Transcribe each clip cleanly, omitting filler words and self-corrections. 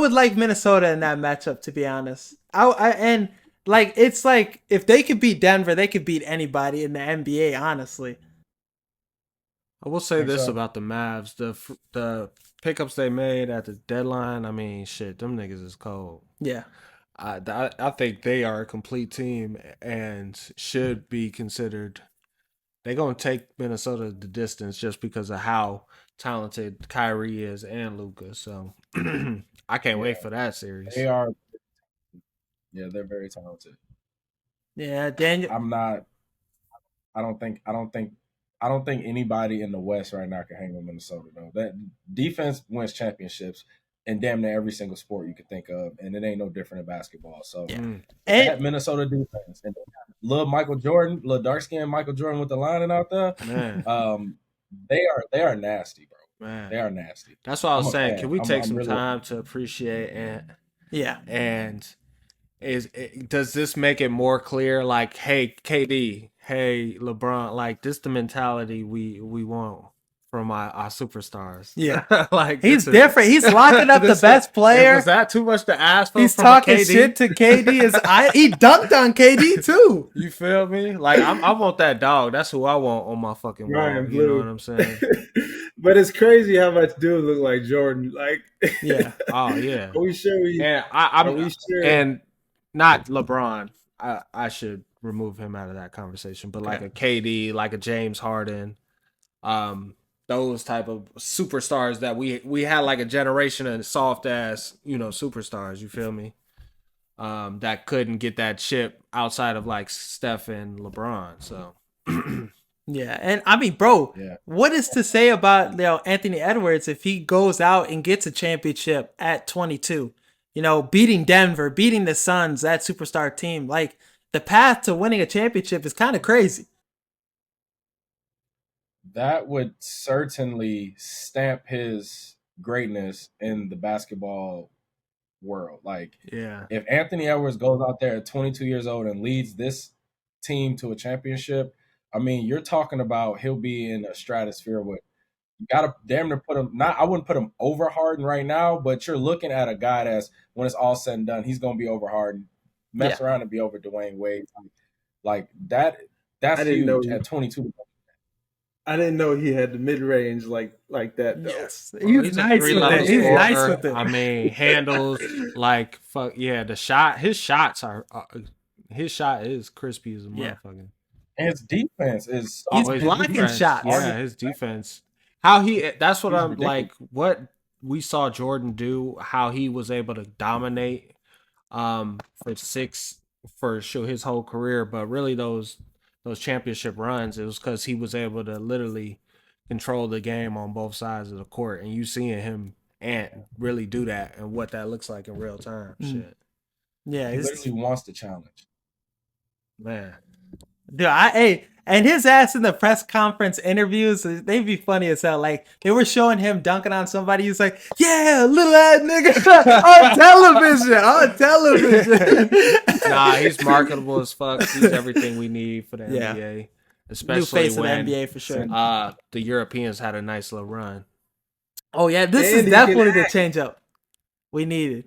would like Minnesota in that matchup, to be honest. And like it's like if they could beat Denver, they could beat anybody in the NBA. Honestly, I will say Think this so? about the Mavs: the pickups they made at the deadline. I mean, shit, them niggas is cold. yeah, I think they are a complete team and should be considered. They're gonna take Minnesota the distance just because of how talented Kyrie is and Luca. So I can't wait Yeah, for that they series. are. Yeah, they're very talented. yeah. Daniel, I'm not. I don't think. I don't think. I don't think anybody in the West right now can hang with Minnesota though. That defense wins championships in damn near every single sport you could think of, and it ain't no different in basketball. So yeah, Mm, and that Minnesota defense and little Michael Jordan, little dark skinned Michael Jordan with the lining out there, man, um, they are nasty, bro. They man. are nasty. That's what I I'm was a saying. Can fan. we take I'm some really a time fan. to appreciate yeah, and does this make it more clear? Like, hey, KD, hey, LeBron, like this the mentality we want from our superstars. yeah. Like He's this is different. He's locking up the this best was player. that too much to ask for He's from a talking KD? shit to KD. He dunked on KD too. You feel me? Like I want that dog. That's who I want on my fucking wall. Ryan You know what Blue. I'm saying? But it's crazy how much dude look like Jordan. Like, Yeah, Oh yeah. are we sure we? And Are I'm we sure? and not LeBron. I should remove him out of that conversation. But like okay. a KD, like a James Harden, um, those type of superstars that we had like a generation of soft ass, superstars. You feel me? That couldn't get that chip outside of like Steph and LeBron. So Yeah, and I mean, bro, Yeah. what is to say about Anthony Edwards if he goes out and gets a championship at 22? Beating Denver, beating the Suns, that superstar team. Like the path to winning a championship is kind of crazy. That would certainly stamp his greatness in the basketball world. Like, yeah, if Anthony Edwards goes out there at 22 years old and leads this team to a championship, I mean, you're talking about he'll be in a stratosphere with you gotta damn near put him not I wouldn't put him over Harden right now, but you're looking at a guy that's when it's all said and done, he's gonna be over Harden, Yeah, mess around and be over Dwayne Wade. Like that that's I didn't know. huge at 22. I didn't know he had the mid range like that though. yes, well, he's he's a nice three with level it. He's nice scorer. with it. I mean, handles like fuck yeah. His shots are his shot is crispy as a Yeah, motherfucker. And his defense is he's solid. His blocking defense, shots. yeah, his defense. How he that's what He's I'm ridiculous. like. What we saw Jordan do, how he was able to dominate for sure his whole career, but really those championship runs, it was because he was able to literally control the game on both sides of the court, and you seeing him and really do that and what that looks like in real time. Mm. Shit, Yeah, He literally wants the challenge. man. dude, and his ass in the press conference interviews, they'd be funny as hell. Like they were showing him dunking on somebody. He's like, "Yeah, little ass nigga on television." Nah, he's marketable as fuck. He's everything we need for the Yeah. NBA, New especially face of the when NBA for sure. the Europeans had a nice little run. Oh yeah, this And is he definitely can the change up we needed.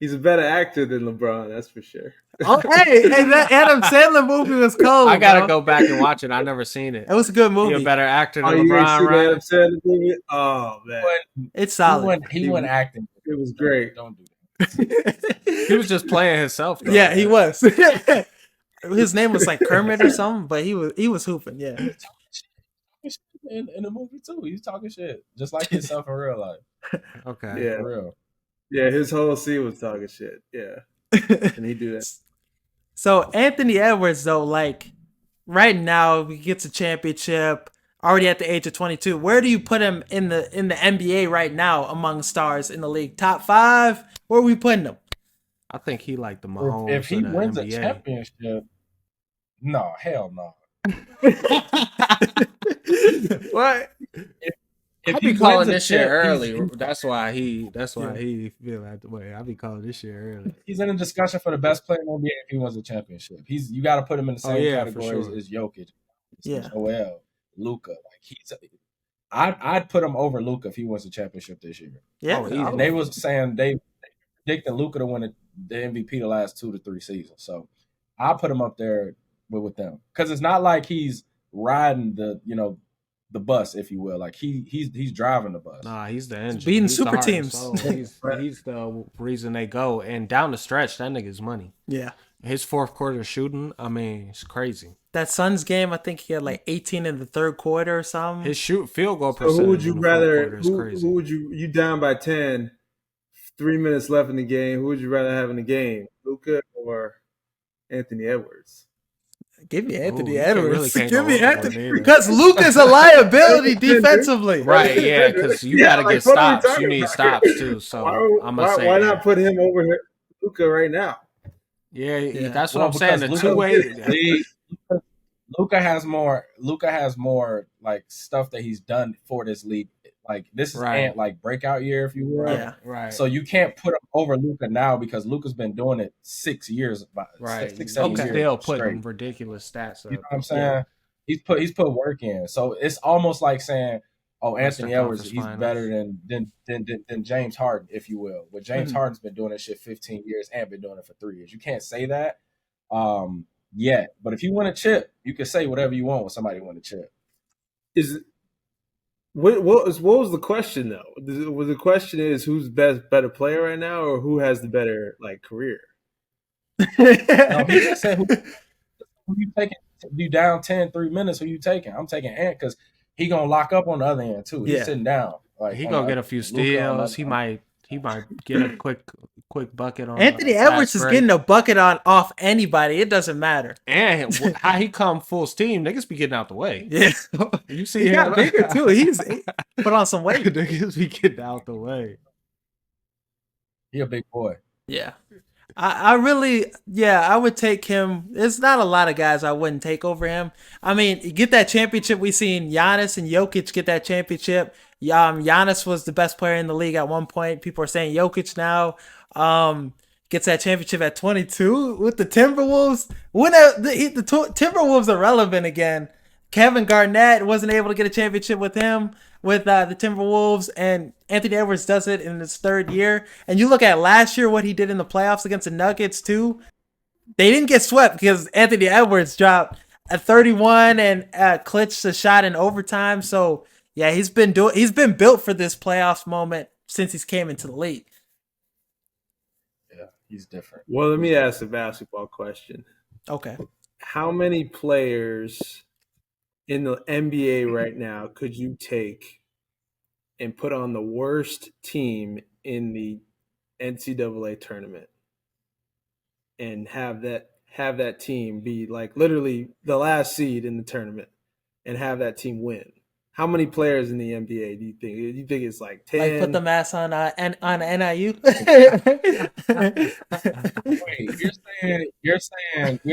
He's a better actor than LeBron, that's for sure. Oh hey, that Adam Sandler movie was cold. I gotta bro. go back and watch it. I never seen it. It was a good He a movie. better actor Oh, than you ain't LeBron, seen the Adam right? Sandler movie? Oh man, It's solid. He went acting. it was great. Don't do that. He was just playing himself. Though, Yeah, man. he was. His name was like Kermit or something, but he was hooping. Yeah. In the movie too. He's talking shit. Just like himself in real life. Okay. Yeah, For real. yeah. His whole scene was talking shit. Yeah, and he do that. So Anthony Edwards, though, like right now, he gets a championship already at the age of 22. Where do you put him in the NBA right now among stars in the league? Top 5? Where are we putting him? I think he like the Mahomes. If he of the wins a NBA. championship, no, hell no. What? If I he be calling wins a this shit champ, early. That's why he feel that way. I be calling this shit early. he's in a discussion for the best player in the NBA if he wins a championship. You got to put him in the same yeah, for category sure. as Jokic, Yeah. Joel, Luca. Like I'd put him over Luka if he wins the championship this year. Yeah, Oh, easy. And they was saying they predicting Luka to win the MVP the last 2 to 3 seasons. So I put him up there with them because it's not like he's riding the bus, if you will. Like he's driving the bus. Nah, he's the engine. beating He's super the heart and teams. soul. He's the reason they go. And down the stretch, that nigga's money. yeah. His fourth quarter shooting, I mean, it's crazy. That Suns game, I think he had like 18 in the third quarter or something. His field goal So percentage. who would you in the fourth rather? quarter is Who crazy. would you down by 10, 3 minutes left in the game? Who would you rather have in the game, Luka or Anthony Edwards? Give me Anthony you Edwards. really can't Give go me wrong with Anthony neither. because Luka's a liability defensively. Right, yeah, because you Yeah, got to like, get what are we stops. talking You need about stops too. So I'm gonna say, why not put him over Luka right now? Yeah, that's what Well, I'm saying. The because two-way. Luka has more. Luka has more like stuff that he's done for this league. Like this is Right. like breakout year, if you will. Right, Yeah. right. So you can't put him over Luka now because Luka's been doing it 6 years, Right. 6, 7 He's years still straight. putting ridiculous stats up. You know what I'm saying? He's put work in. So it's almost like saying, "Oh, Western Anthony Edwards, Conference he's Finals. better than James Harden, if you will." But James Mhm. Harden's been doing this shit 15 years and been doing it for 3 years. You can't say that yet. But if you win a chip, you can say whatever you want when somebody win a chip. Is what was the question though? The question is who's better player right now, or who has the better like career? No, he just said who you taking? You down 10, 3 minutes, who you taking? I'm taking Ant because he gonna lock up on the other end too. He's Yeah. sitting down. Like He on gonna the- get a few Luka on the- steals. He might get a quick bucket on Anthony a fast Edwards is break. getting a bucket off anybody. It doesn't matter. And how he come full steam, niggas be getting out the way. Yeah. You see He him? got bigger too. He put on some weight. Niggas be getting out the way. He a big boy. Yeah. I really, I would take him. There's not a lot of guys I wouldn't take over him. I mean, you get that championship. We seen Giannis and Jokic get that championship. Giannis was the best player in the league at one point. People are saying Jokic now gets that championship at 22 with the Timberwolves. When the Timberwolves are relevant again. Kevin Garnett wasn't able to get a championship with him, with the Timberwolves, and Anthony Edwards does it in his third year. And you look at last year, what he did in the playoffs against the Nuggets too. They didn't get swept because Anthony Edwards dropped a 31 and clutched a shot in overtime. So yeah, he's been built for this playoffs moment since he's came into the league. Yeah, he's different. Well, let me ask a basketball question. Okay. How many players in the NBA right now could you take and put on the worst team in the NCAA tournament and have that team be like literally the last seed in the tournament and have that team win? How many players in the NBA do you think? Do you think it's like 10? Like put the mass on NIU. Wait, you're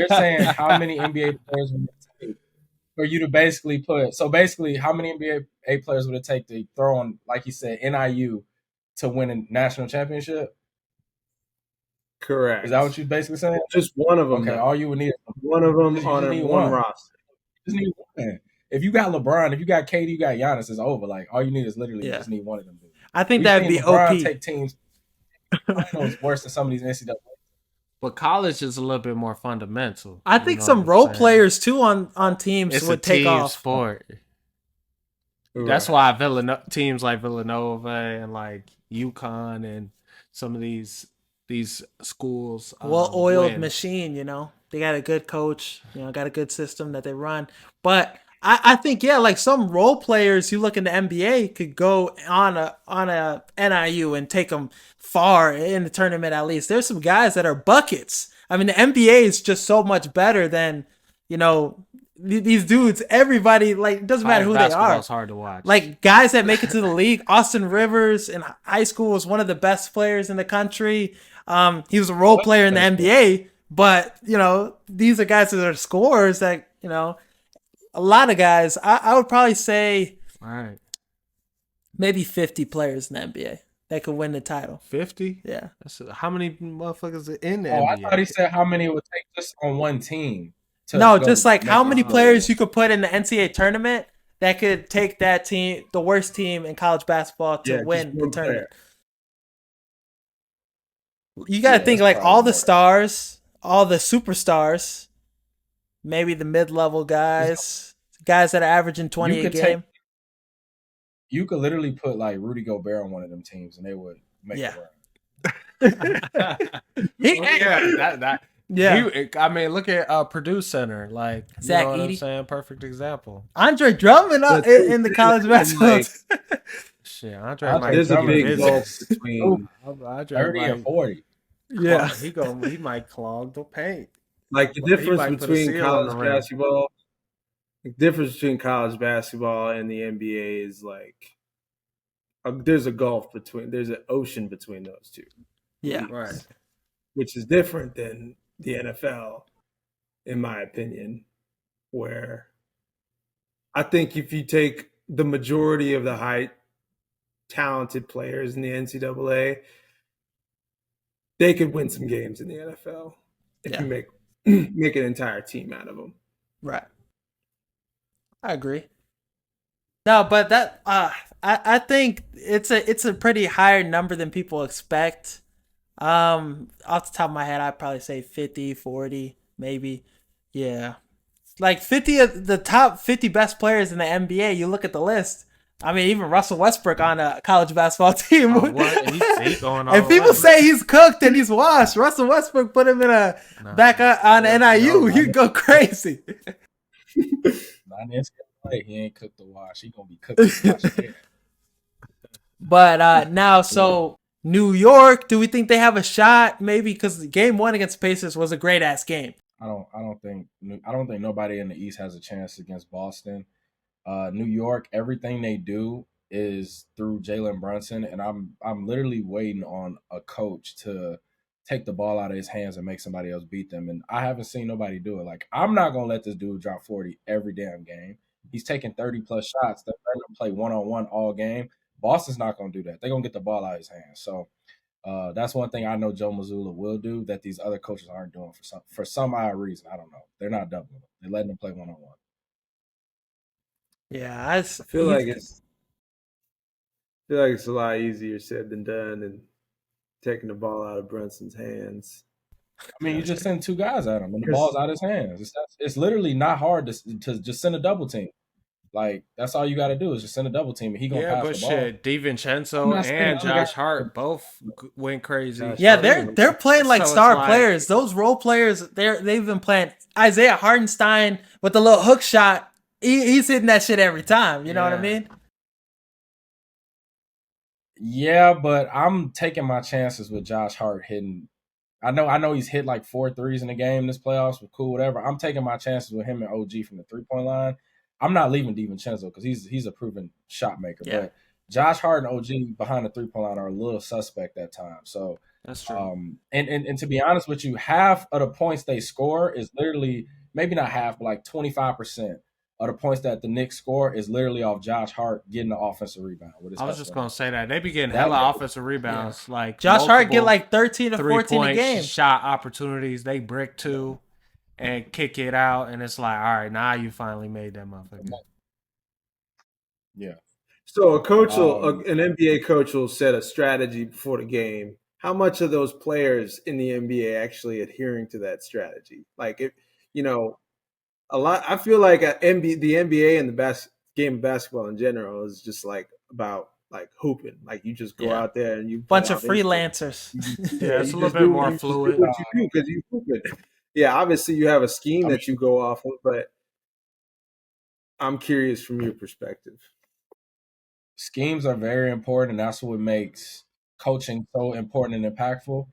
saying how many NBA players would it take for you to basically put? So basically, how many NBA players would it take to throw on, like you said, NIU to win a national championship? Correct. Is that what you're basically saying? Just one of them. Okay, though. all you would need is One of them You on just a need one one. roster. you just need one. If you got LeBron, if you got KD, you got Giannis, it's over. Like all you need is literally you just need one of them. I think We've that'd seen be LeBron OP. take teams finals worse than some of these NCAA. But college is a little bit more fundamental. I you think know some what I'm role saying? players too on teams It's would a take team off. sport. That's why teams like Villanova and like UConn and some of these schools Well-oiled win. machine, They got a good coach, got a good system that they run. But I think, like some role players you look in the NBA could go on a NIU and take them far in the tournament at least. There's some guys that are buckets. I mean, the NBA is just so much better than, these dudes. Everybody, like, it doesn't matter who they are. It's hard to watch. Like, guys that make it to the league. Austin Rivers in high school was one of the best players in the country. He was a role player in the NBA, but, these are guys that are scorers that, a lot of guys. I would probably say all right, maybe 50 players in the NBA that could win the title. 50. Yeah. How many motherfuckers are in the Oh, NBA? I thought he said how many it would take just on one team. No, just like how many players you could put in the NCAA tournament that could take that team, the worst team in college basketball, to Yeah, just win the one tournament. player. You got to Yeah, think it's like probably all the more. stars, all the superstars, maybe the mid-level It's, guys, guys that are averaging you 20 a could take game. you could literally put like Rudy Gobert on one of them teams and they would make a Yeah. run. He, Yeah, that yeah. he. I mean, look at Purdue Center. Like, you know Zach what I'm Edey. saying? Perfect example. Andre Drummond That's in the college and basketball. like Shit, Andre Andre might there's a get Drummond big is gulf business. between Andre 30 and might 40. Yeah. he might clog the paint. like the He difference might put a between seal on the college rim. basketball. The difference between college basketball and the NBA is like there's a gulf between there's an ocean between those two Yeah. leagues, Right. which is different than the NFL, in my opinion. Where I think if you take the majority of the high talented players in the NCAA, they could win some games in the NFL if Yeah. you make an entire team out of them. Right. I agree. No, but that I think it's a pretty higher number than people expect. Off the top of my head, I'd probably say 50, 40, maybe. Yeah. Like 50 of the top 50 best players in the NBA, you look at the list. I mean, even Russell Westbrook on a college basketball team. Oh, what? He going all And the people way. say he's cooked and he's washed. Russell Westbrook put him in a Nah, back on NIU. no. He'd go crazy. Not in NCAA. He ain't cooked the wash. He gonna be cooked the wash again. But now, so New York, do we think they have a shot? Maybe because game one against Pacers was a great ass game. I don't think nobody in the East has a chance against Boston. New York, everything they do is through Jalen Brunson, and I'm literally waiting on a coach to take the ball out of his hands and make somebody else beat them. And I haven't seen nobody do it. Like, I'm not gonna let this dude drop 40 every damn game. He's taking 30 plus shots. They're gonna play 1-on-1 all game. Boston's not gonna do that. They're gonna get the ball out of his hands. So that's one thing I know Joe Mazzulla will do that these other coaches aren't doing for some odd reason. I don't know. They're not doubling them. They're letting them play 1-on-1. Yeah, I feel like it's a lot easier said than done, and taking the ball out of Brunson's hands. I mean, you just send two guys at him, and the ball's out of his hands. It's literally not hard to just send a double team. Like, that's all you got to do is just send a double team, and he gonna Yeah, pass but the ball. shit, I'm DiVincenzo not saying and other guys- Josh Hart both went crazy. Josh yeah, Hart. they're playing like So it's star like- players. Those role players, they've been playing. Isaiah Hartenstein with the little hook shot, he's hitting that shit every time. You know what I Yeah. mean? Yeah, but I'm taking my chances with Josh Hart hitting. I know he's hit like 4 threes in the game this playoffs, but cool, whatever. I'm taking my chances with him and OG from the 3-point line. I'm not leaving DiVincenzo because he's a proven shot maker. Yeah. But Josh Hart and OG behind the 3-point line are a little suspect at times. So That's true. and to be honest with you, half of the points they score is literally, maybe not half, but like 25% of the points that the Knicks score is literally off Josh Hart getting the offensive rebound. With his I was just hustle. gonna say that they be getting That- hella offensive rebounds. Like Josh Hart get multiple like 13 to 14 a 3-point game. shot opportunities. They brick two and kick it out, and it's like, all right, now you finally made that motherfucker. Yeah. So a coach Um, an NBA coach will set a strategy before the game. How much of those players in the NBA actually adhering to that strategy? Like, if a lot. I feel like the NBA and the game of basketball in general is just like about like hooping. Like, you just go Yeah. out there and you Bunch play of all these- freelancers. Yeah, it's you a little just bit do- more you just do fluid. what you do because you hoop it. Yeah, obviously you have a scheme that you go off of, but I'm curious from your perspective. Schemes are very important, and that's what makes coaching so important and impactful.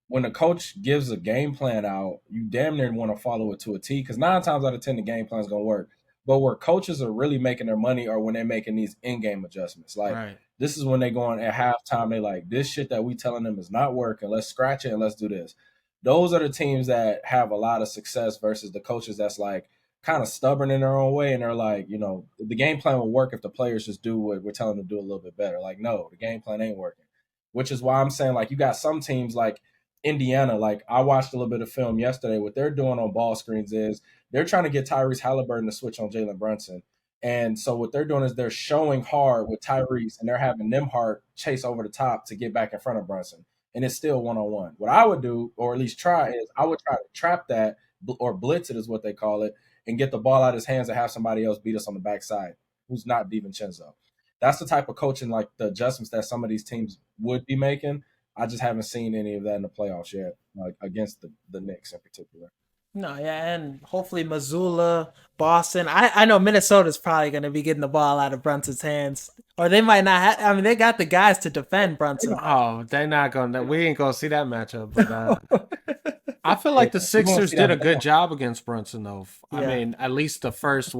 When a coach gives a game plan out, you damn near want to follow it to a T, because 9 times out of 10 the game plan is going to work. But where coaches are really making their money are when they're making these in-game adjustments. Like, Right. this is when they go on at halftime, they like, this shit that we telling them is not working. Let's scratch it and let's do this. Those are the teams that have a lot of success versus the coaches that's like kind of stubborn in their own way, and they're like, the game plan will work if the players just do what we're telling them to do a little bit better. Like, no, the game plan ain't working. Which is why I'm saying, like, you got some teams like Indiana, like I watched a little bit of film yesterday. What they're doing on ball screens is they're trying to get Tyrese Halliburton to switch on Jalen Brunson. And so what they're doing is they're showing hard with Tyrese and they're having Nimhart chase over the top to get back in front of Brunson. And it's still one on one. What I would do, or at least try, is I would try to trap that or blitz it is what they call it, and get the ball out of his hands and have somebody else beat us on the backside who's not DiVincenzo. That's the type of coaching, like the adjustments that some of these teams would be making. I just haven't seen any of that in the playoffs yet, like against the Knicks in particular. No, yeah, and hopefully Missoula, Boston. I know Minnesota's probably going to be getting the ball out of Brunson's hands, or they might not. I mean, they got the guys to defend Brunson. Oh, they're not gonna. We ain't gonna see that matchup. But I feel like the Yeah, we won't Sixers see did that a good job against Brunson, though. I Yeah. mean, at least the first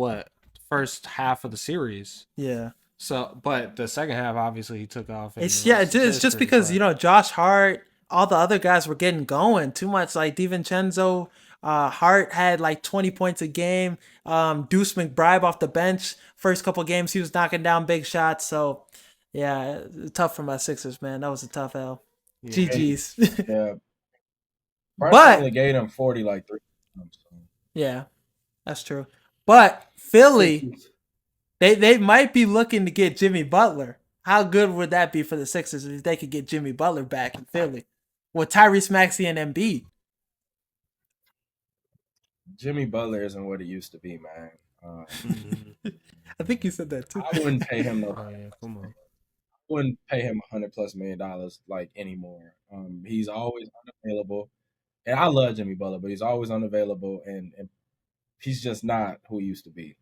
half of the series. Yeah, So, but the second half, obviously, he took off. And it's the rest is it's just history, because but- you know Josh Hart, all the other guys were getting going too much. Like DiVincenzo, Hart had like 20 points a game. Deuce McBride off the bench, first couple games he was knocking down big shots. So yeah, tough for my Sixers, man. That was a tough L. Yeah. GG's. Yeah, Brunson But only gave him 40 like 3 times. So. yeah, that's true. But Philly, they might be looking to get Jimmy Butler. How good would that be for the Sixers if they could get Jimmy Butler back in Philly with Tyrese Maxey and Embiid? Jimmy Butler isn't what he used to be, man. I think you said that too. I wouldn't pay him no. Oh, yeah, come on. Wouldn't pay him $100+ million like anymore. He's always unavailable, and I love Jimmy Butler, but he's always unavailable, and he's just not who he used to be.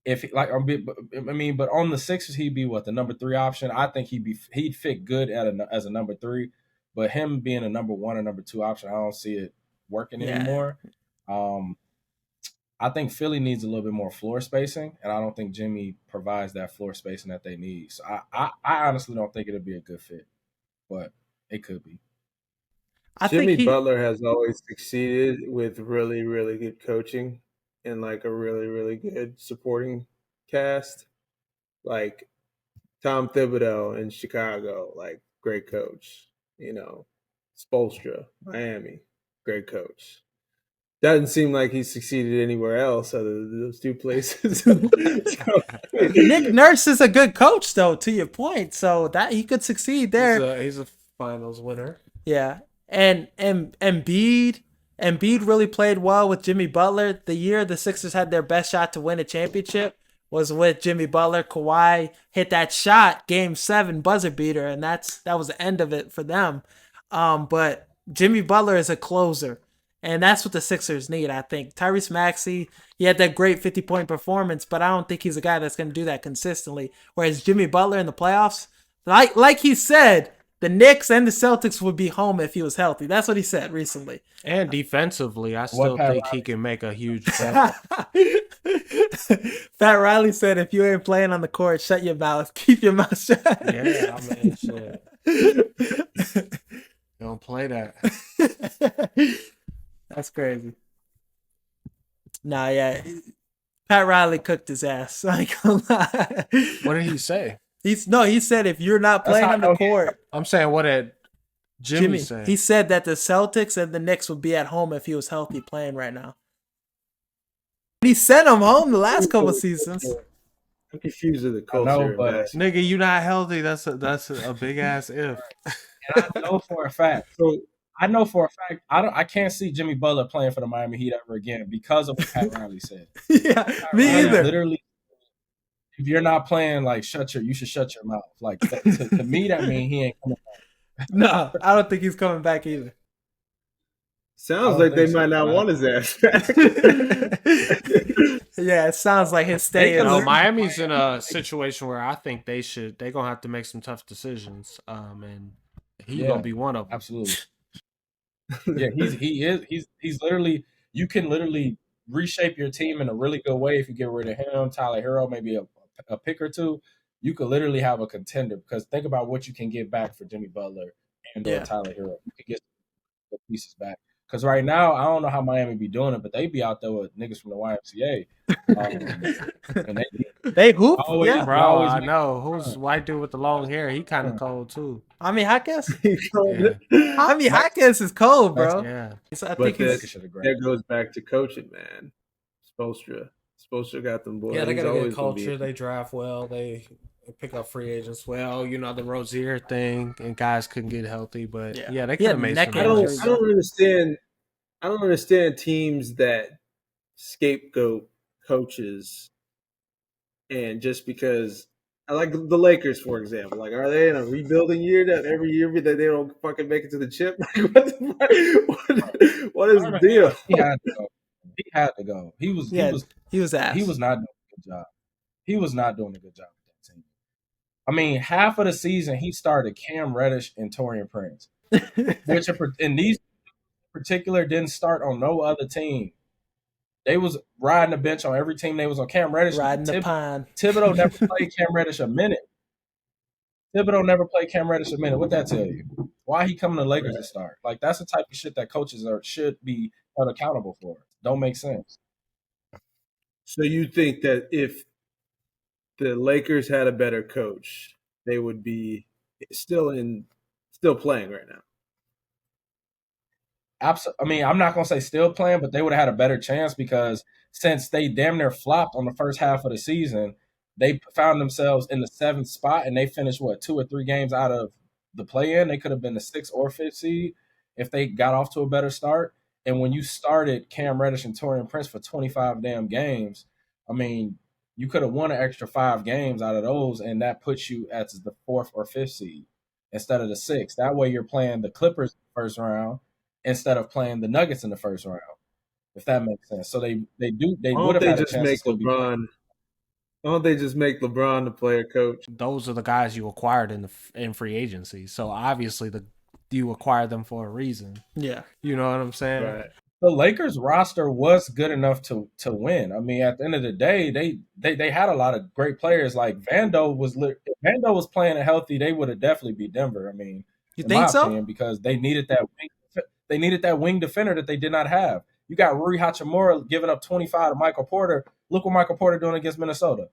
If like I mean, but on the Sixers, he'd be what, the number 3 option. I think he'd fit good as a number 3, but him being a number 1 or number 2 option, I don't see it working anymore. I think Philly needs a little bit more floor spacing, and I don't think Jimmy provides that floor spacing that they need. So I honestly don't think it'll be a good fit, but it could be. Jimmy Butler has always succeeded with really, really good coaching and like a really, really good supporting cast. Like Tom Thibodeau in Chicago, like great coach. You know, Spoelstra, Miami, great coach. Doesn't seem like he succeeded anywhere else other than those 2 places. Nick Nurse is a good coach, though. To your point, so that he could succeed there. He's a finals winner. Yeah, and Embiid really played well with Jimmy Butler. The year the Sixers had their best shot to win a championship was with Jimmy Butler. Kawhi hit that shot, Game 7 buzzer beater, and that was the end of it for them. But Jimmy Butler is a closer. And that's what the Sixers need, I think. Tyrese Maxey, he had that great 50-point performance, but I don't think he's a guy that's going to do that consistently. Whereas Jimmy Butler in the playoffs, like he said, the Knicks and the Celtics would be home if he was healthy. That's what he said recently. And defensively, I still think he can make a huge Fat Riley said, if you ain't playing on the court, shut your mouth. Keep your mouth shut. Yeah, I mean, shit. Don't play that. That's crazy. Nah, yeah. Pat Riley cooked his ass. I ain't gonna lie. What did he say? He said if you're not playing on the court. I'm saying, what did Jimmy say? He said that the Celtics and the Knicks would be at home if he was healthy playing right now. He sent him home the last couple seasons. I'm confused with the culture. Nigga, you not healthy. That's a big ass if. And I know for a fact. I can't see Jimmy Butler playing for the Miami Heat ever again because of what Pat Riley said. Yeah, Pat me Riley either. Literally, if you're not playing, like you should shut your mouth. Like to me, that means he ain't coming back. No, I don't think he's coming back either. Sounds like they might not want his ass back. Yeah, it sounds like his stay. You know, Miami's in a situation where I think they're gonna have to make some tough decisions. And he's gonna be one of them. Absolutely. Yeah, he's literally, you can literally reshape your team in a really good way if you get rid of him, Tyler Hero, maybe a pick or two. You could literally have a contender because think about what you can get back for Jimmy Butler and or Tyler Hero. You could get the pieces back. Because right now, I don't know how Miami be doing it, but they be out there with niggas from the YMCA. And They hoop, always, yeah. they Bro, always I make know. Who's white dude with the long hair? He kind of cold too. I mean, Hawkins. Yeah. I mean, Hawkins is cold, bro. Yeah. I But think he's. that goes back to coaching, man. Spoelstra got them boys. Yeah, they He's got a good always gonna be. culture. They draft well. They pick up free agents well. You know the Rozier thing, and guys couldn't get healthy, but Yeah. they He could had have made neck some injuries. noise. I don't understand. I don't understand teams that scapegoat coaches, and just because I like the Lakers, for example. Like, are they in a rebuilding year that every year that they don't fucking make it to the chip? Like, what is the deal? He had to go. He had to go. He was ass. not doing a good job. He was not doing a good job with that team. I mean, half of the season he started Cam Reddish and Torian Prince, which in these particular didn't start on no other team. They was riding the bench on every team they was on. Cam Reddish Riding the pine. Thibodeau never played Cam Reddish a minute. Thibodeau never played Cam Reddish a minute. What that tell you? Why he coming to the Lakers to start? Like that's the type of shit that coaches should be held accountable for. Don't make sense. So you think that if the Lakers had a better coach, they would be still playing right now? I mean, I'm not gonna say still playing, but they would have had a better chance because since they damn near flopped on the first half of the season, they found themselves in the 7th spot and they finished 2 or 3 games out of the play-in. They could have been the 6th or 5th seed if they got off to a better start. And when you started Cam Reddish and Torian Prince for 25 damn games, I mean, you could have won an extra 5 games out of those, and that puts you at the 4th or 5th seed instead of the 6th. That way, you're playing the Clippers first round instead of playing the Nuggets in the first round, if that makes sense. So they would have had a chance to still be playing. Why don't they just make LeBron the player coach? Those are the guys you acquired in free agency. So obviously you acquired them for a reason. Yeah. You know what I'm saying? Right. The Lakers roster was good enough to win. I mean, at the end of the day, they had a lot of great players. Like Vando was playing it healthy, they would have definitely beat Denver. I mean, You in think my so? opinion, because they needed that wing defender that they did not have. You got Rui Hachimura giving up 25 to Michael Porter. Look what Michael Porter doing against Minnesota.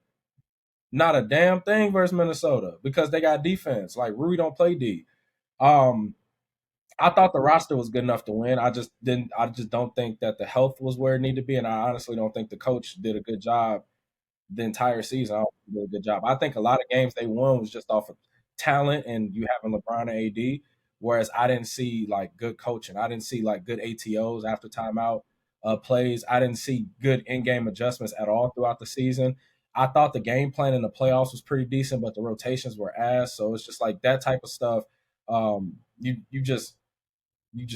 Not a damn thing versus Minnesota because they got defense. Like Rui don't play D. I thought the roster was good enough to win. I just don't think that the health was where it needed to be, and I honestly don't think the coach did a good job the entire season. I don't think he did a good job. I think a lot of games they won was just off of talent and you having LeBron and AD. Whereas I didn't see like good coaching. I didn't see like good ATOs after timeout plays. I didn't see good in-game adjustments at all throughout the season. I thought the game plan in the playoffs was pretty decent, but the rotations were ass. So it's just like that type of stuff. You just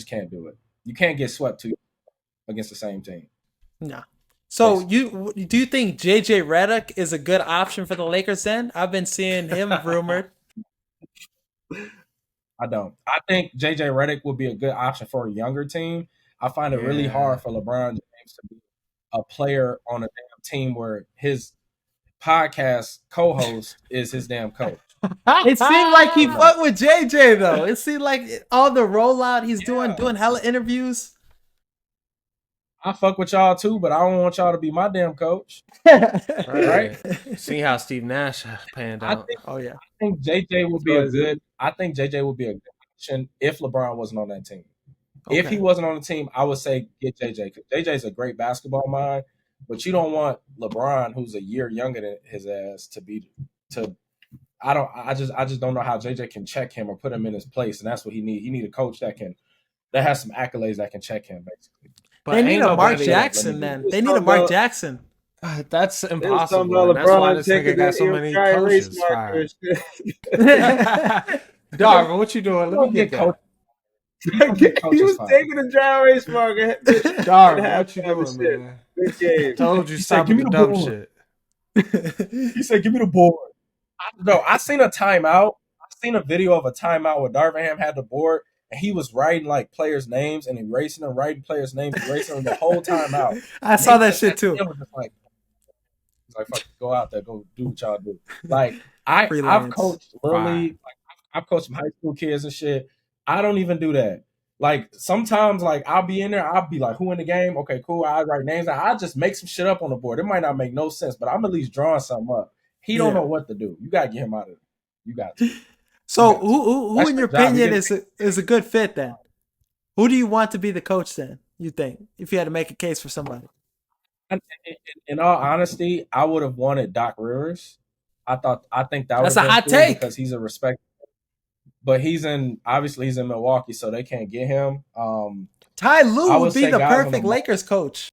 can't do it. You can't get swept against the same team. No. So do you think JJ Redick is a good option for the Lakers then? I've been seeing him rumored. I don't. I think JJ Redick would be a good option for a younger team. I find it really hard for LeBron James to be a player on a damn team where his podcast co-host is his damn coach. It seemed like he fucked with JJ though. It seemed like all the rollout he's doing hella interviews. I fuck with y'all too, but I don't want y'all to be my damn coach. Right. See how Steve Nash panned out. I think JJ would be a good option if LeBron wasn't on that team. Okay. If he wasn't on the team, I would say get JJ. Because JJ's a great basketball mind, but you don't want LeBron, who's a year younger than his ass, I just don't know how JJ can check him or put him in his place, and that's what he need. He need a coach that has some accolades that can check him, basically. But they need a Mark Jackson, man. They need a Mark Jackson. That's impossible. That's why this nigga got so many coaches fired. Dog, what you doing? Let me get that. He was taking a dry erase marker. Dog, what you doing, man? I told you stop with the dumb shit. He said, "Give me the board." I seen a timeout. I seen a video of a timeout where Darvingham had the board and he was writing like players' names and erasing them, writing players' names, erasing them the whole timeout. I saw that shit too. It was just like, fuck, go out there, go do what y'all do. Like I've coached little league, like I've coached some high school kids and shit. I don't even do that. Like sometimes, like I'll be in there, I'll be like, "Who in the game? Okay, cool." I write names. I just make some shit up on the board. It might not make no sense, but I'm at least drawing something up. He don't Yeah. know what to do. You gotta get him out of there. You got to. You So got to. who That's in your your job. He opinion didn't. is a good fit then? Who do you want to be the coach then? You think if you had to make a case for somebody? In all honesty, I would have wanted Doc Rivers. I think that would That's have a been hot cool take. because he's a respect. But he's in Milwaukee, so they can't get him. Ty Lue I would would be say the guys on perfect the Lakers coach.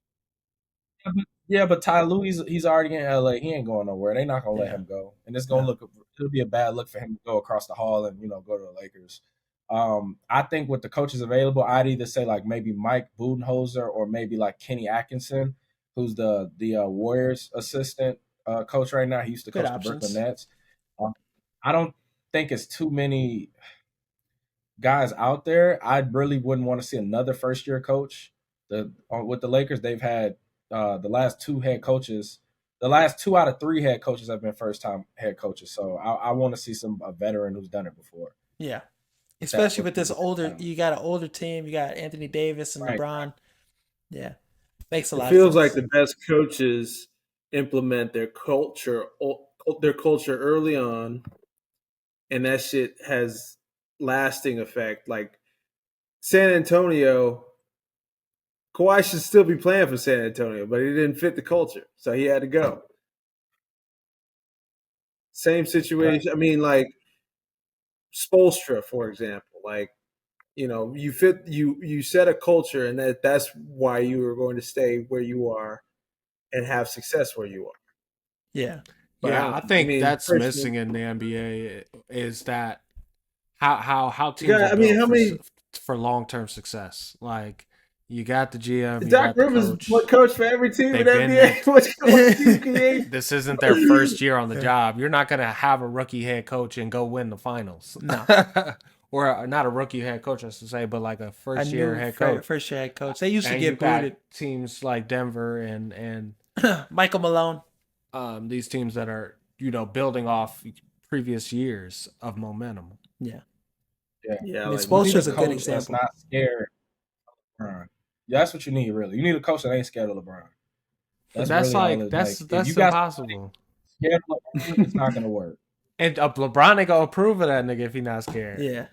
yeah, but Ty Lue, he's already in LA. He ain't going nowhere. They're not gonna let Yeah. him go, and it's gonna No. look. It'll be a bad look for him to go across the hall and go to the Lakers. I think with the coaches available, I'd either say like maybe Mike Budenholzer or maybe like Kenny Atkinson, who's the Warriors assistant coach right now. He used to Good coach the Brooklyn options. Nets. Um, I don't think it's too many guys out there. I really wouldn't want to see another first year coach. With the Lakers, they've had the last two head coaches. The last 2 out of 3 head coaches have been first time head coaches. So I want to see a veteran who's done it before. Yeah. That Especially with, with this with older, you got an older team. You got Anthony Davis and right. LeBron. Yeah, makes a It lot of feels like sense. the best coaches implement their culture early on, and that shit has lasting effect. Like San Antonio, Kawhi should still be playing for San Antonio, but he didn't fit the culture, so he had to go. Same situation. I mean, like Spolstra, for example. Like you set a culture, and that's why you are going to stay where you are and have success where you are. Yeah, But Yeah, I I think mean, that's personally, missing in the NBA is that how you teams are got. I mean, built how many? for long-term success. Like you got the GM, you Doc got the Rivers coach. coach for every team in They've the been there. NBA. What team can you This isn't their first year on the Yeah. job. You're not going to have a rookie head coach and go win the finals. No, Or not a rookie head coach, I should say, but like a a first year new head coach. first year head coach. They used to And you get got booted. teams like Denver and Michael Malone. these teams that are building off previous years of momentum. Yeah, Yeah. Yeah, I mean, like You need a Spoelstra's a good coach that's example. not scared of LeBron. Yeah, that's what you need, really. You need a coach that ain't scared of LeBron. That's That's really all like it like. If you that's got impossible. scared of LeBron, it's not gonna work. And LeBron ain't gonna approve of that nigga if he not scared. Yeah,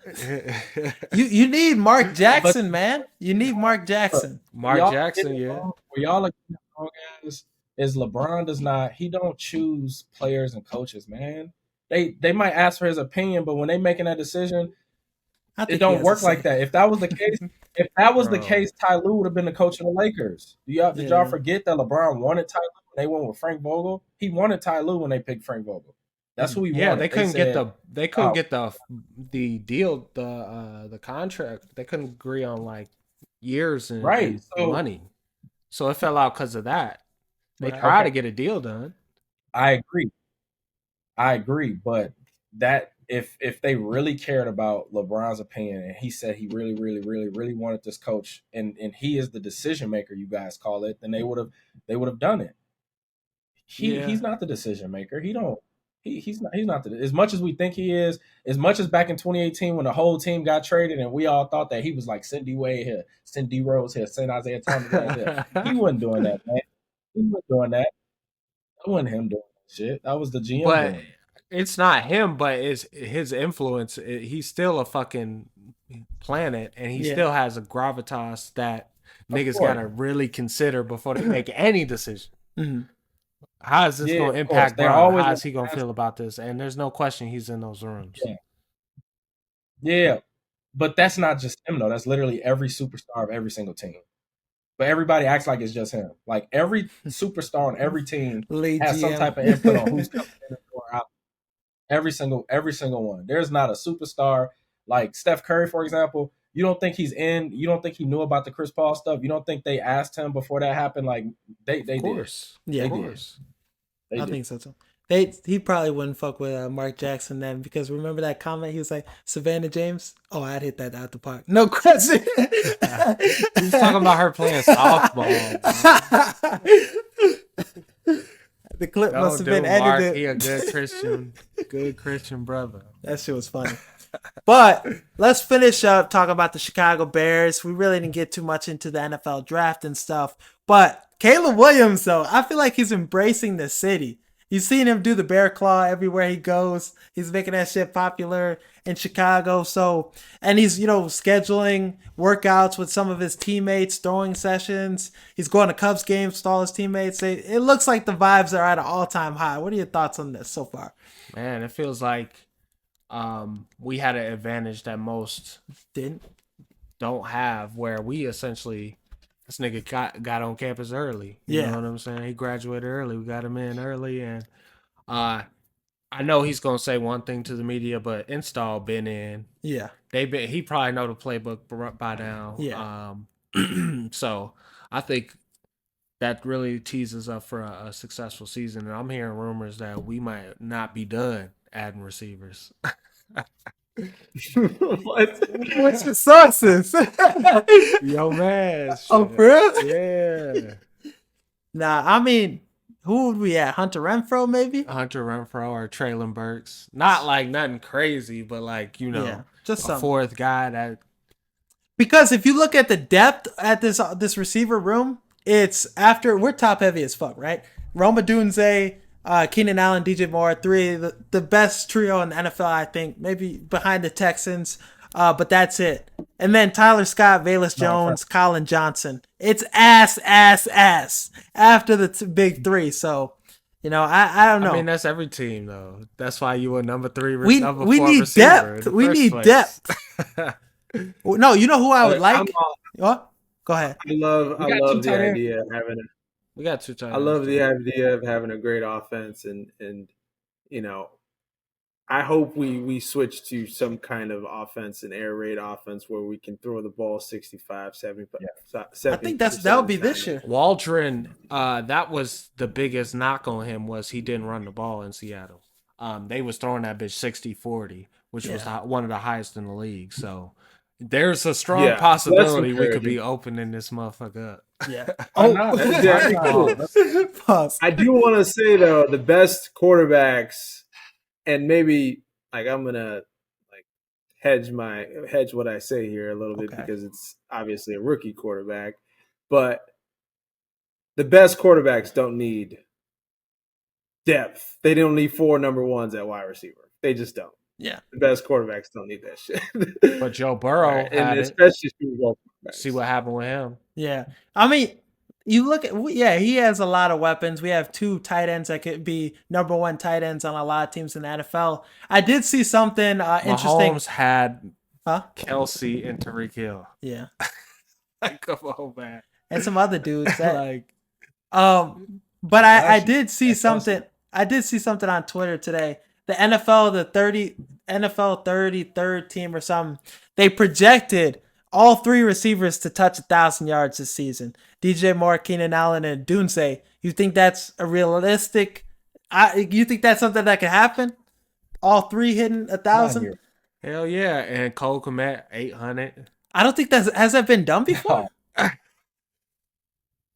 you need Mark But Jackson, man. You need Mark look, Jackson. Mark Jackson, yeah. where y'all are getting it wrong is LeBron does not. He don't choose players and coaches, man. They might ask for his opinion, but when they making that decision, I it think he don't has a work like say. that. If that was the case, Bro. Ty Lue would have been the coach of the Lakers. Did y'all Yeah, forget that LeBron wanted Ty Lue when they went with Frank Vogel? He wanted Ty Lue when they picked Frank Vogel. That's who he Yeah, wanted. They said, they couldn't "Oh, get the deal, the contract. They couldn't agree on like years right." and So money. So it fell out because of that. They right. tried okay, to get a deal done. I agree. I agree, but that if they really cared about LeBron's opinion and he said he really, really, really, really wanted this coach and he is the decision maker, you guys call it, then they would have done it. Yeah. He's not the decision maker. He's not as much as we think he is. As much as back in 2018 when the whole team got traded and we all thought that he was like send D Wade here, send D Rose here, send Isaiah Thomas here. He wasn't doing that, man. He wasn't doing that. That wasn't him doing that shit. That was the GM But doing it. it's not him, but it's his influence. He's still a fucking planet, and he Yeah, still has a gravitas that Of niggas course. gotta really consider before they make any decision. Mhm. How is this Yeah, gonna of course. impact They're Bron? always How going is he to gonna ask. feel about this? And there's no question he's in those rooms. Yeah. Yeah. But that's not just him though. That's literally every superstar of every single team. But everybody acts like it's just him. Like every superstar on every team Lead has some GM. type of input on who's coming in or out. Every single one. There's not a superstar like Steph Curry, for example. You don't think he's in? You don't think he knew about the Chris Paul stuff? You don't think they asked him before that happened? Like they Of did. course, Yeah, of They did. course. They I did. think so too. He probably wouldn't fuck with Mark Jackson then because remember that comment he was like Savannah James. Oh, I'd hit that out the park. No question. He's talking about her playing softball. The clip must Don't have been do Mark. edited. He a good Christian brother. That shit was funny. But let's finish up talking about the Chicago Bears. We really didn't get too much into the NFL draft and stuff. But Caleb Williams, though, I feel like he's embracing the city. You've seen him do the bear claw everywhere he goes. He's making that shit popular in Chicago. So, and he's, scheduling workouts with some of his teammates, throwing sessions. He's going to Cubs games with all his teammates. It looks like the vibes are at an all-time high. What are your thoughts on this so far? Man, it feels like we had an advantage that most Didn't? don't have, where we essentially, this nigga got on campus early. You Yeah. know what I'm saying? He graduated early. We got him in early, and I know he's gonna say one thing to the media, but install been in. Yeah. He probably know the playbook by now. Yeah. So I think that really teases up for a successful season. And I'm hearing rumors that we might not be done adding receivers. What? What's your sources? Yo, man. Oh, for real? Yeah. Nah, I mean, who would we at? Hunter Renfro, maybe? Hunter Renfro or Traylon Burks. Not like nothing crazy, but like, just a something. fourth guy that. Because if you look at the depth at this receiver room, it's we're top heavy as fuck, right? Roma Dunze, Keenan Allen, DJ Moore, three the best trio in the NFL, I think, maybe behind the Texans, but that's it. And then Tyler Scott, Velus Jones, Colin Johnson. It's ass after the big three. So, I don't know. I mean, that's every team though. That's why you were number 3. We number we 4 need receiver depth. in the We first need place. depth. No, you know who I would like? What? Go ahead. I love We got two the tight ends. idea of having We got 2 tight I love ends. the idea of having a great offense, and I hope we switch to some kind of offense, an air raid offense where we can throw the ball 65, 75. I think that'll be this year. Waldron, that was the biggest knock on him, was he didn't run the ball in Seattle. They was throwing that bitch 60-40, which was one of the highest in the league. So there's a strong possibility we could be opening this motherfucker up. Yeah. That'd be cool. Pause. I do want to say though, the best quarterbacks, and maybe I'm gonna hedge what I say here a little bit because it's obviously a rookie quarterback, but the best quarterbacks don't need depth. They don't need 4 number 1s at wide receiver. They just don't. Yeah. The best quarterbacks don't need that shit. But Joe Burrow had and it. especially Super Bowl quarterbacks. See what happened with him. Yeah. I mean, you look at, he has a lot of weapons. We have 2 tight ends that could be number 1 tight ends on a lot of teams in the NFL. I did see something interesting. Mahomes had Kelsey and Tyreek Hill. Yeah. Come on, man. And some other dudes that but I did see something. I did see something on Twitter today. The NFL 33rd team or something, they projected all 3 receivers to touch 1,000 yards this season. DJ Moore, Keenan Allen, and Dunze. You think that's a realistic? You think that's something that could happen? All 3 hitting 1,000? Hell yeah! And Cole Kmet 800. I don't think has that been done before.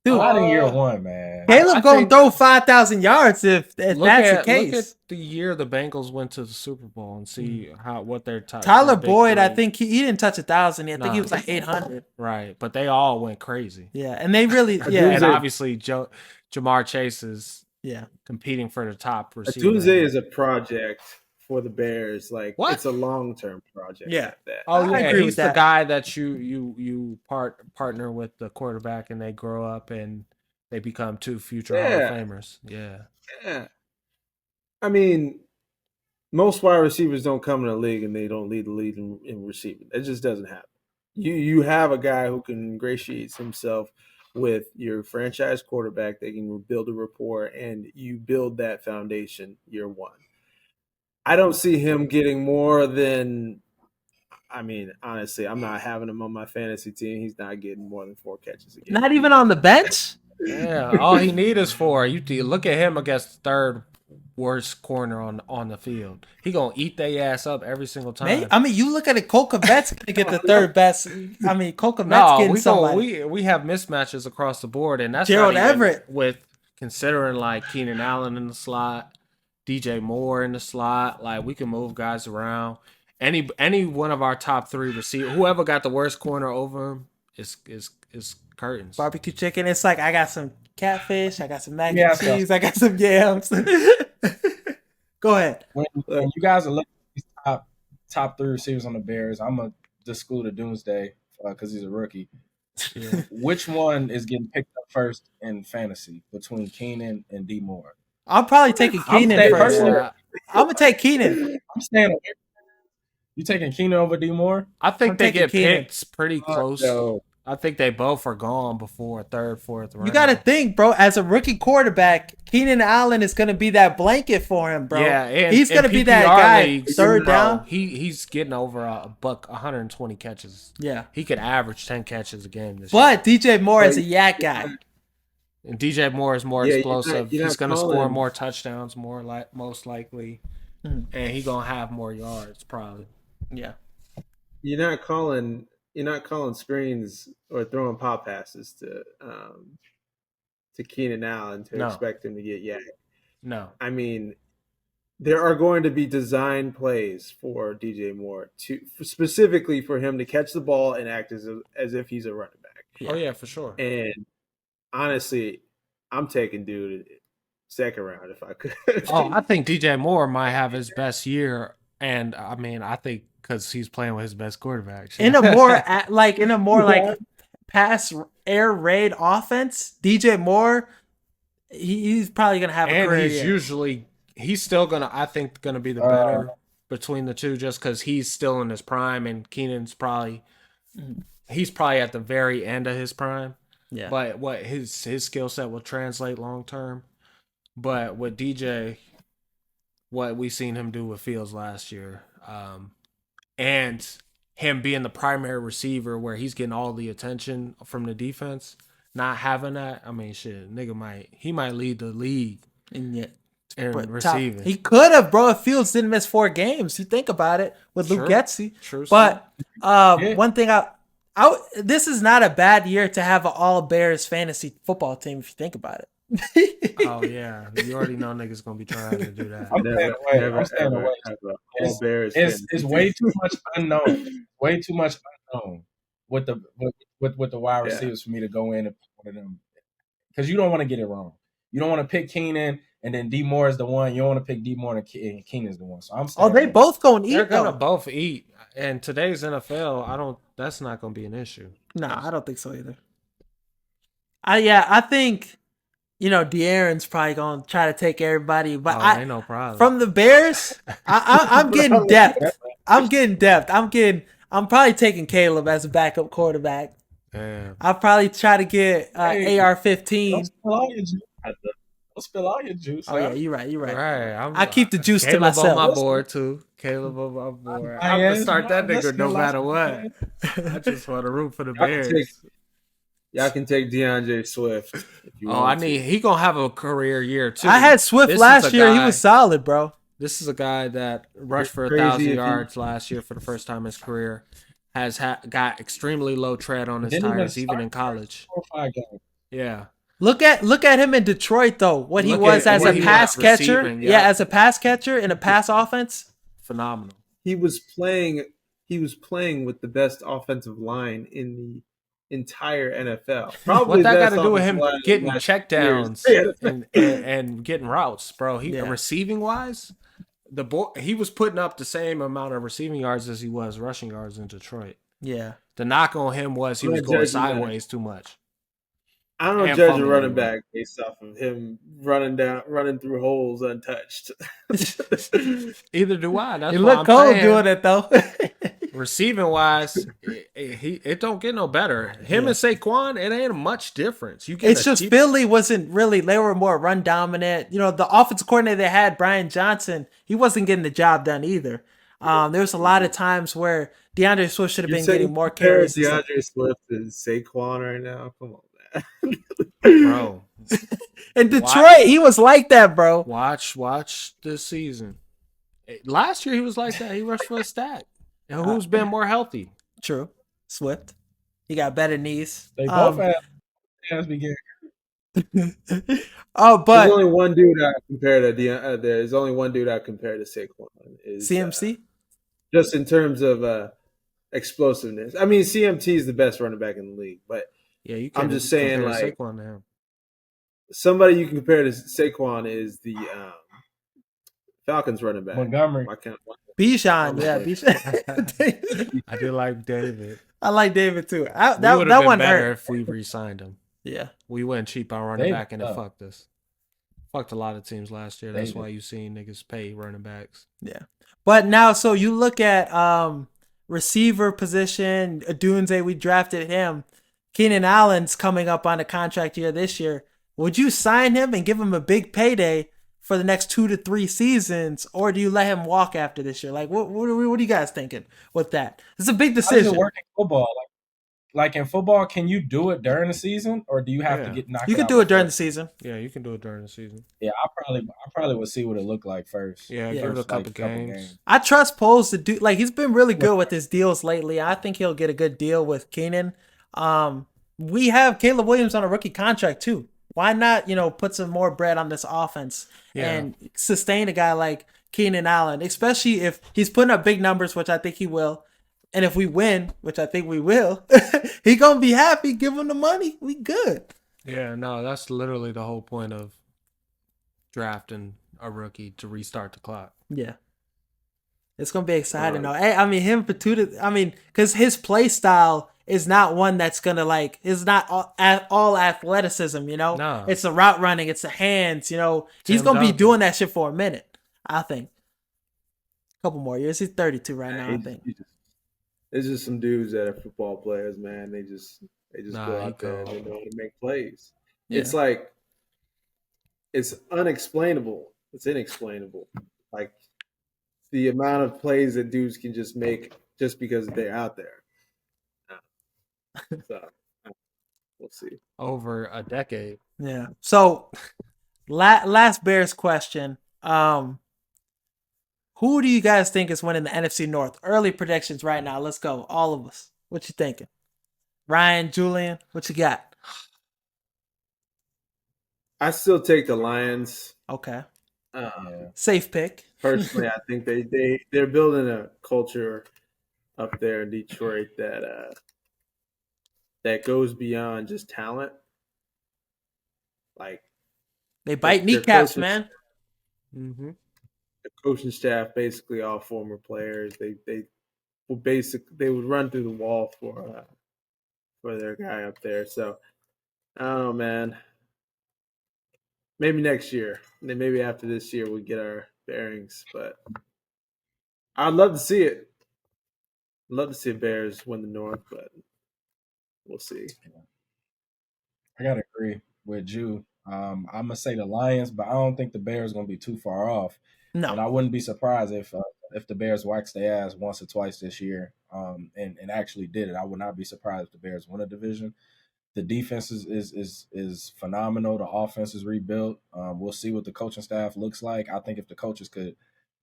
Dude, Not in year 1, man. Caleb gonna throw 5,000 yards if that's the case. Look at the year the Bengals went to the Super Bowl and see what their Tyler Boyd, I think he didn't touch 1,000. I think he was like 800. Right, but they all went crazy. Yeah, and they really and obviously Jamar Chase is competing for the top receiver. Dunze is a project for the Bears. It's a long-term project. Yeah. Like that. Oh yeah, agree he's with the that. guy that you partner with the quarterback and they grow up and they become 2 future Hall of Famers. Yeah. Yeah. I mean, most wide receivers don't come in the league and they don't lead the league in receiving. It just doesn't happen. You have a guy who can ingratiate himself with your franchise quarterback. They can build a rapport, and you build that foundation year 1. I don't see him getting more than, honestly, I'm not having him on my fantasy team. He's not getting more than 4 catches a game. Not even on the bench? Yeah, all he need is 4. You look at him against the 3rd worst corner on the field. He gonna eat their ass up every single time. You look at it, Cole Kmet's gonna get the 3rd best. Cole Kmet's getting somebody. We have mismatches across the board, and that's Gerald not even Everett with considering like Keenan Allen in the slot, DJ Moore in the slot. Like we can move guys around, any one of our top 3 receivers, whoever got the worst corner over him is curtains. Barbecue chicken. It's like I got some catfish, I got some mac Yeah, and cheese, I got some yams. Go ahead. when you guys are looking at these top 3 receivers on the Bears, I'm gonna exclude a Doomsday because he's a rookie. Yeah. Which one is getting picked up first in fantasy between Keenan and D Moore? I'm probably taking Keenan staying first. personally- Yeah, I'm gonna take Keenan. I'm staying away. You taking Keenan over D Moore? I think I'm they taking get Keenan. picked pretty close. No. I think they both are gone before 3rd, 4th round. You got to think, bro. As a rookie quarterback, Keenan Allen is gonna be that blanket for him, bro. Yeah, and he's gonna in be that PPR guy leagues, third bro, down. He's getting over a buck 120 catches. Yeah, He could average 10 catches a game this year. but DJ Moore is a yak guy. And DJ Moore is more Yeah, explosive. you're not He's going to calling- score more touchdowns, most likely, Mhm. and he's going to have more yards probably. Yeah, You're not calling screens or throwing pop passes to Keenan Allen to No. expect him to get yak. No, I mean, there are going to be design plays for DJ Moore specifically for him to catch the ball and act as if he's a running back. Yeah. Oh yeah, for sure. And honestly, I'm taking dude second round if I could. Oh, I think DJ Moore might have his best year, and I mean, I think because he's playing with his best quarterback. in a more like pass air raid offense, DJ Moore, he's probably gonna have a and career he's year. usually still gonna, I think, gonna be the better between the two, just because he's still in his prime, and Keenan's probably he's probably at the very end of his prime. Yeah, But what his skill set will translate long term. But with DJ, what we seen him do with Fields last year, and him being the primary receiver where he's getting all the attention from the defense, not having that, I mean, shit, nigga might lead the league and yet. in But receiving. he could have, bro. If Fields didn't miss 4 games, you think about it with Luke True. Getsy. True. But Yeah. one thing this is not a bad year to have an all Bears fantasy football team if you think about it. oh yeah, you already know niggas gonna be trying to do that. I'm staying away. I'm staying away. All Bears. It's way too much unknown. Way too much unknown with the wide Yeah. receivers for me to go in and pick one of them, because you don't want to get it wrong. You don't want to pick Keenan and then D Moore is the one. You don't want to pick D Moore and Keenan is the one. So I'm staying Oh, they away. both gonna eat They're gonna though. both eat. And today's NFL, that's not gonna be an issue. No, I don't think so either. I think De'Aaron's probably gonna try to take everybody, but Oh, ain't no problem. from the Bears, I'm getting depth. I'm probably taking Caleb as a backup quarterback. Damn. I'll probably try to get Hey, AR-15. Don't spill all your juice. Don't spill all your juice. Oh yeah, you're right. Right. I keep the juice to Caleb myself. on my board too. Caleb on my board. I I'm gonna am. start that Let's nigga no go, matter let's what. I just want to root for the Y'all can Bears. Y'all can take DeAndre Swift. If you Oh, want to. he gonna have a career year too. I had Swift This is last a year. He guy- was solid, bro. This is a guy that rushed for Crazy 1,000 if he- yards last year for the first time in his career. Has got extremely low tread on his Didn't even tires, even start in college. 4 or 5 games. Yeah. Look at him in Detroit though. What he Look was at as what a he pass was catcher. receiving, Yeah, yeah. as a pass catcher in a pass offense. Phenomenal. He was playing with the best offensive line in the entire NFL. Probably What that the got best to do with him offensive line in getting the last check years. downs and getting routes, bro? He Yeah. receiving wise, he was putting up the same amount of receiving yards as he was rushing yards in Detroit. Yeah. The knock on him was he was I'm going judging that. sideways too much. I don't And judge a fumbling running anyway. back based off of him running through holes untouched. Either do I. That's He why looked I'm cold saying, doing it though. receiving wise, it don't get no better. Him and Saquon, it ain't much difference. You get It's just Philly wasn't really. They were more run dominant. The offensive coordinator they had, Brian Johnson, he wasn't getting the job done either. There was a lot of times where DeAndre Swift should have been getting more carries. and stuff. DeAndre Swift and Saquon right now. Come on, man. bro. In Detroit, he was like that, bro. Watch this season. Last year he was like that. He rushed for a stack. And who's been more healthy? True. Swift. He got better knees. They both have hands begin. Oh, There's but only one dude I compare to there's only one dude I compare to Saquon is CMC. just in terms of explosiveness. I mean, CMT is the best running back in the league, but Yeah, you I'm can't just even saying, compare like, Saquon to him. somebody you can compare to Saquon is the Falcons running back. Montgomery. Why can't Bijan, yeah, Montgomery. Bijan. I do like David. I like David too. We would have That been one better hurt. if we re-signed him. Yeah, We went cheap on running David back, and it tough. fucked us. Fucked a lot of teams last year. That's David. why you seen niggas pay running backs. yeah. But now, so you look at receiver position. Dunze, we drafted him. Keenan Allen's coming up on a contract year this year. Would you sign him and give him a big payday for the next 2 to 3 seasons, or do you let him walk after this year? Like, what are you guys thinking with that? It's a big How does decision. it work in football? Like in football, can you do it during the season, or do you have to Yeah. get knocked? You could out do it during the before? season. Yeah, you can do it during the season. Yeah, I probably would see what it looked like first. Yeah, Yeah. give it a First, couple games. I trust Poles to do, like, he's been really good with his deals lately. I think he'll get a good deal with Keenan. We have Caleb Williams on a rookie contract too. Why not, put some more bread on this offense and sustain a guy like Keenan Allen, especially if he's putting up big numbers, which I think he will. And if we win, which I think we will, he gonna be happy. Give him the money. We good. Yeah, no, that's literally the whole point of drafting a rookie to restart the clock. Yeah. It's gonna be exciting though. Hey, I mean, him for because his play style is not one that's gonna is not all athleticism. No. It's the route running, it's the hands. He's Tim gonna be Duncan. doing that shit for a minute. I think. A couple more years. He's 32 right now. I think. There's just some dudes that are football players, man. They just Nah, go he out there and cold. they know how to make plays. Yeah. It's like it's unexplainable. It's inexplainable. Like the amount of plays that dudes can just make just because they're out there. So we'll see. Over a decade. Yeah. So, last Bears question. Who do you guys think is winning the NFC North? Early predictions right now. Let's go. All of us. What you thinking? Ryan, Julian, what you got? I still take the Lions. Okay. Yeah. Safe pick. Personally, I think they're building a culture up there in Detroit that goes beyond just talent. Like They bite their kneecaps, coaches- man. Mm-hmm. the coaching staff, basically all former players, they would run through the wall for their guy up there. So I don't know, man. Maybe next year, and then maybe after this year we get our bearings. But I'd love to see it. I'd love to see the Bears win the North, but we'll see. I gotta agree with Ju. I'm gonna say the Lions, but I don't think the Bears gonna be too far off. No. And I wouldn't be surprised if the Bears waxed their ass once or twice this year, and actually did it. I would not be surprised if the Bears win a division. The defense is phenomenal. The offense is rebuilt. We'll see what the coaching staff looks like. I think if the coaches could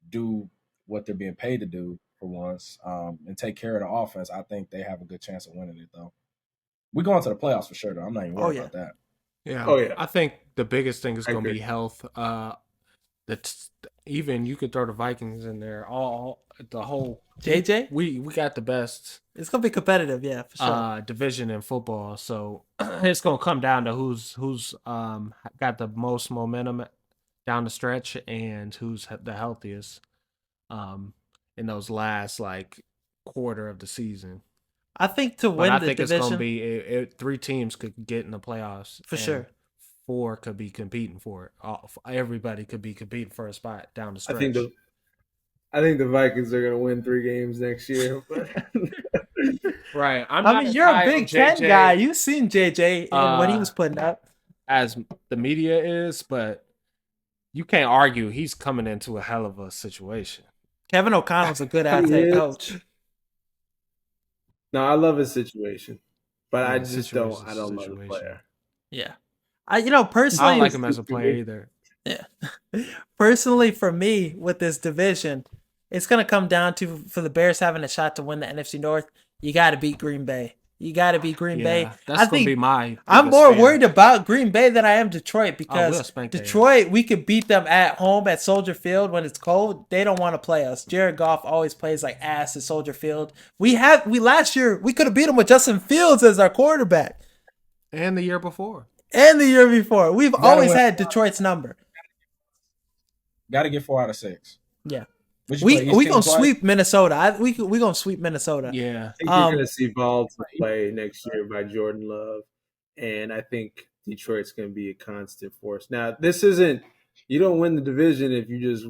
do what they're being paid to do for once, and take care of the offense, I think they have a good chance of winning it. Though we're going to the playoffs for sure. Though I'm not even worried about that. Yeah. Oh, yeah. I think the biggest thing is I going to agree. be health. That's even you could throw the Vikings in there. All the whole JJ? We got the best It's gonna be competitive, yeah, for sure. division in football. So it's gonna come down to who's got the most momentum down the stretch and who's the healthiest in those last quarter of the season. I think to But win I the think division, it's gonna be 3 teams could get in the playoffs for and sure. 4 could be competing for it. Everybody could be competing for a spot down the stretch. I think the Vikings are going to win 3 games next year. But Right. I mean, you're a Big Ten guy. You've seen JJ and what he was putting up. As the media is, but you can't argue he's coming into a hell of a situation. Kevin O'Connell's a good He athlete is. coach. no, I love his situation, but Yeah, I just don't. situation's I don't love the situation. player. Yeah. I Personally, don't like him as a player either. personally for me with this division, it's gonna come down to for the Bears having a shot to win the NFC North. You got to beat Green Bay. You got to be Green Bay. Yeah, that's gonna be my. I'm biggest more fear. worried about Green Bay than I am Detroit Oh, because we'll spank their ass. Detroit, we could beat them at home at Soldier Field when it's cold. They don't want to play us. Jared Goff always plays like ass at Soldier Field. We last year we could have beat them with Justin Fields as our quarterback, And the year before. and the year before. We've gotta always win. had Detroit's number. Got to get 4 out of 6. Yeah. What you play, East We team gonna twice? sweep Minnesota. We gonna sweep Minnesota. Yeah. I think you're going to see volatile play next year by Jordan Love, and I think Detroit's going to be a constant force. Now, this isn't. You don't win the division if you just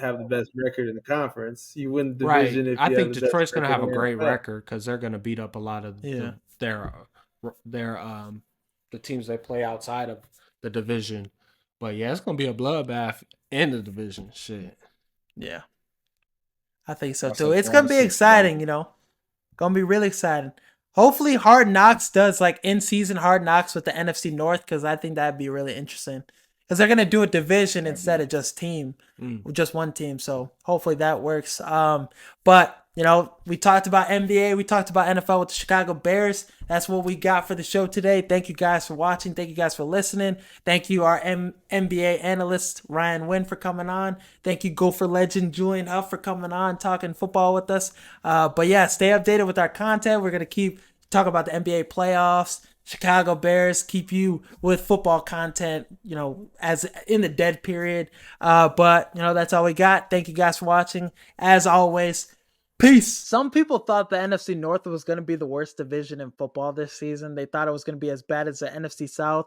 have the best record in the conference. You win the Right. division if you I think have the best Detroit's gonna record have a in the great NFL. record because they're gonna beat up a lot of Yeah. the teams they play outside of the division. But yeah, it's gonna be a bloodbath in the division. Shit. Yeah. I think so I'll too. say It's 4 gonna out be of 6, exciting, baby. you know. Gonna be really exciting. Hopefully Hard Knocks does like in-season Hard Knocks with the NFC North because I think that'd be really interesting. Because they're gonna do a division instead of just team, just one team. So hopefully that works. But you know, we talked about NBA, we talked about NFL with the Chicago Bears. That's what we got for the show today. Thank you guys for watching. Thank you guys for listening. Thank you, our NBA analyst Ryan Wynn, for coming on. Thank you, Gopher legend Julian Huff, for coming on talking football with us. But yeah, stay updated with our content. We're gonna keep talking about the NBA playoffs. Chicago Bears, keep you with football content, you know, as in the dead period. But you know, that's all we got. Thank you guys for watching. As always, peace. Some people thought the NFC North was going to be the worst division in football this season. They thought it was going to be as bad as the NFC South.